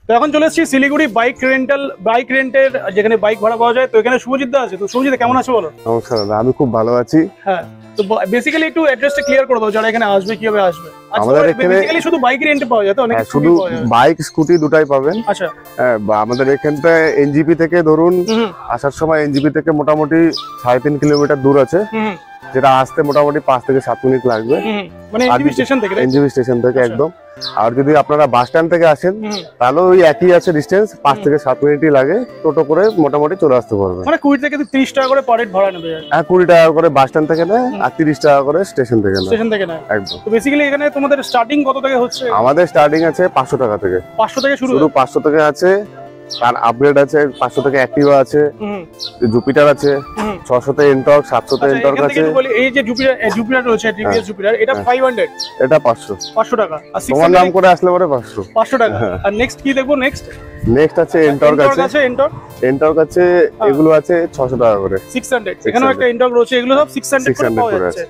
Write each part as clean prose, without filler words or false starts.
তো এখন চলে এসেছি শিলিগুড়ি বাইক রেন্টের যেখানে বাইক ভাড়া পাওয়া যায়। তো এখানে শুভজিৎ দা আছে। তো শুভজিৎ কেমন আছে বলো? নমস্কার দাদা, আমি খুব ভালো আছি। হ্যাঁ, তো বেসিক্যালি একটু অ্যাড্রেসটা ক্লিয়ার করে দাও, যারা এখানে আসবে কিভাবে আসবে। আমাদের এখানে বেসিক্যালি শুধু বাইক রেন্টে পাওয়া যায় তো, অনেক শুধু বাইক স্কুটি দুটাই পাবেন। আচ্ছা, আমাদের এখানটায় এনজিপি থেকে ধরুন আসার সময় এনজিপি থেকে মোটামুটি 3.5 কিলোমিটার দূর আছে, যেটা আসতে মোটামুটি 5 থেকে 7 মিনিট লাগবে, মানে এনজিপি স্টেশন থেকে। এনজিপি স্টেশন থেকে একদম। আর যদি আপনারা বাস স্ট্যান্ড থেকে আসেন তাহলে ওই একই আছে ডিসটেন্স, 5 থেকে 7 মিনিটই লাগে। টোটো করে মোটামুটি চলে আসতে পারবে। মানে 20 থেকে 30 টাকা করে পার হেড ভাড়া নেবে। হ্যাঁ, 20 টাকা করে বাস স্ট্যান্ড থেকে নেয় আর 30 টাকা করে স্টেশন থেকে নেয় একদম। তো বেসিক্যালি এখানে তোমাদের স্টার্টিং কত থেকে হচ্ছে? আমাদের স্টার্টিং আছে 500 টাকা থেকে। 500 থেকে শুরু? 500 থেকে আছে, তার আপগ্রেড আছে 500 থেকে অ্যাক্টিভা আছে, জুপিটার আছে, 600 তে এনটর্ক, 700 তে এনটর্ক আছে। এই যে জুপিটার রয়েছে, টিভিএস জুপিটার, এটা 500, এটা 500 টাকা। আর তোমার নাম করে আসলে পরে 500 টাকা। আর নেক্সট কি দেখবো? নেক্সট আছে এনটর্ক আছে, এনটর্ক আছে, এগুলো আছে 600 টাকা করে। 600 এখানেও একটা এনটর্ক রয়েছে, এগুলো সব 600 করে পাওয়া যাচ্ছে।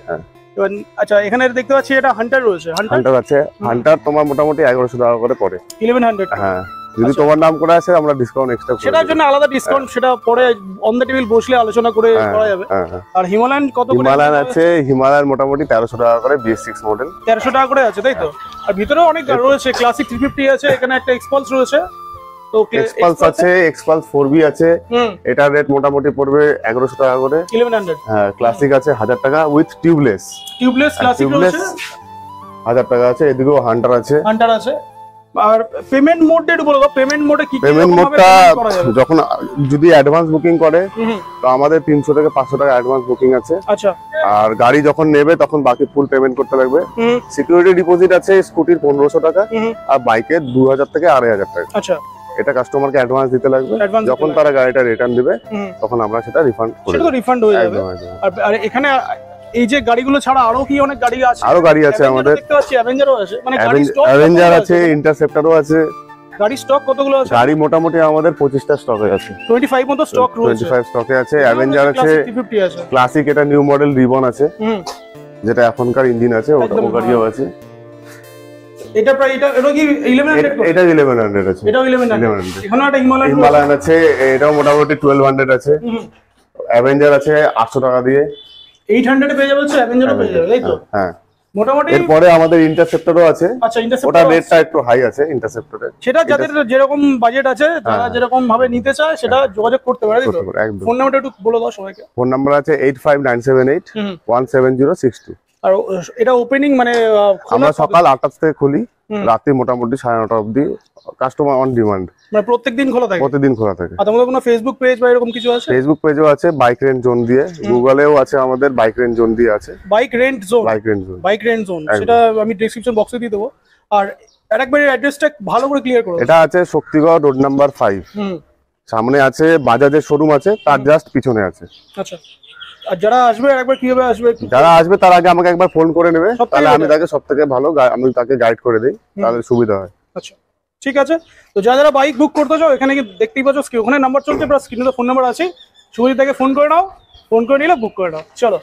আচ্ছা, এখানে দেখতে পাচ্ছি এটা হান্টার রয়েছে। হান্টার আছে, হান্টার তোমার মোটামুটি 1100 টাকা করে পড়ে। 1100। হ্যাঁ, যদি তোমার নাম করে আসে আমরা ডিসকাউন্ট এক্সট্রা করে সেটার জন্য আলাদা ডিসকাউন্ট, সেটা পরে অন দ্য টেবিল বসলে আলোচনা করে করা যাবে। আর হিমালয়ান কত করে? হিমালয়ান আছে, হিমালয়ান মোটামুটি 1300 টাকা করে, BS6 মডেল 1300 টাকা করে আছে, তাই তো? আর ভিতরেও অনেক রয়েছে, ক্লাসিক 350 আছে, এখানে একটা এক্সপালস রয়েছে। তো এক্সপালস আছে, এক্সপালস 4B আছে, এটার রেট মোটামুটি পড়বে 1100 টাকা করে। 1100। হ্যাঁ, ক্লাসিক আছে 1000 টাকা উইথ টিউবলেস ক্লাসিক রয়েছে 1000 টাকা আছে। এদিকেও হান্টার আছে। আর পেমেন্ট মোডটা একটু বলে দাও, পেমেন্ট মোডে কি পেমেন্ট মোডটা যখন যদি অ্যাডভান্স বুকিং করে তো আমাদের 300 থেকে 500 টাকা অ্যাডভান্স বুকিং আছে। আচ্ছা, আর গাড়ি যখন নেবে তখন বাকি ফুল পেমেন্ট করতে লাগবে। সিকিউরিটি ডিপোজিট আছে স্কুটির 1500 টাকা আর বাইকের 2000 থেকে 2500 টাকা। আচ্ছা, এটা কাস্টমারকে অ্যাডভান্স দিতে লাগবে। যখন তারা গাড়িটা রিটার্ন দিবে তখন আমরা সেটা রিফান্ড করে দেব। সেটা তো রিফান্ড হয়ে যাবে। আর এখানে এই যে গাড়িগুলো ছাড়া আরো কি অনেক গাড়ি আছে? আরো গাড়ি আছে আমাদের, দেখতে পাচ্ছি অ্যাভেঞ্জারও আছে, মানে গাড়ি স্টক অ্যাভেঞ্জার আছে, ইন্টারসেপ্টরও আছে। গাড়ি স্টক কতগুলো আছে? গাড়ি মোটামুটি আমাদের 25টা স্টকে আছে। 25 মতো স্টক রয়েছে। 25 স্টকে আছে। অ্যাভেঞ্জার আছে, ক্লাসিক, এটা নিউ মডেল রিবন আছে, যেটা এখনকার ইঞ্জিন আছে, ওটা গাড়িও আছে। এটা প্রায় এটা কি 1100? এটা 1100 আছে। এটাও 1100। এখানে একটা হিমালয়ান আছে, এটাও মোটামুটি 1200 আছে। অ্যাভেঞ্জার আছে 800 টাকা দিয়ে। 800 এ পেয়ে যাবে, অ্যাভেঞ্জারও পেয়ে যাবে, তাই তো? হ্যাঁ, মোটামুটি। এরপরে আমাদের ইন্টারসেপ্টরও আছে। আচ্ছা, ওটা রেটটা একটু হাই আছে ইন্টারসেপ্টরের। সেটা যাদের যেরকম বাজেট আছে, তারা যেরকম ভাবে নিতে চায় সেটা যোগাযোগ করতে পারে, তাই তো? ফোন নাম্বারটা একটু বলে দাও সবাইকে। ফোন নাম্বার আছে 8597817062। আর এটা ওপেনিং মানে আমরা সকাল 8টা থেকে খুলি, রাতে মোটামুটি 9:30 অবধি, কাস্টমার অন ডিমান্ড। মানে প্রত্যেকদিন খোলা থাকে? প্রতিদিন খোলা থাকে। আর তোমাদের কোনো ফেসবুক পেজ বা এরকম কিছু আছে? ফেসবুক পেজও আছে, বাইক রেন্ট জোন দিয়ে। গুগলেও আছে আমাদের, বাইক রেন্ট জোন দিয়ে আছে। বাইক রেন্ট জোন, সেটা আমি ডেসক্রিপশন বক্সে দিয়ে দেবো। আর আরেকবার অ্যাড্রেসটা ভালো করে ক্লিয়ার করো। এটা আছে শক্তিগড় রোড নাম্বার 5। সামনে আছে বাজাজের শোরুম আছে, তার জাস্ট পিছনে আছে। আচ্ছা, আর যারা আসবে একবার কিভাবে আসবে? যারা আসবে তার আগে আমাকে একবার ফোন করে নেবে, তাহলে আমি তাকে সবথেকে ভালো আমি তাকে গাইড করে দেই, তাহলে সুবিধা হয়। আচ্ছা, ঠিক আছে। তো যারা বাইক বুক করতে চাও, এখানে দেখতেই পাচ্ছ ওখানে নাম্বার চলছে, প্লাস স্ক্রিনে তো ফোন নাম্বার আছে। শুভজিৎ তাকে ফোন করে নাও, ফোন করে নিলে বুক করে নাও। চলো।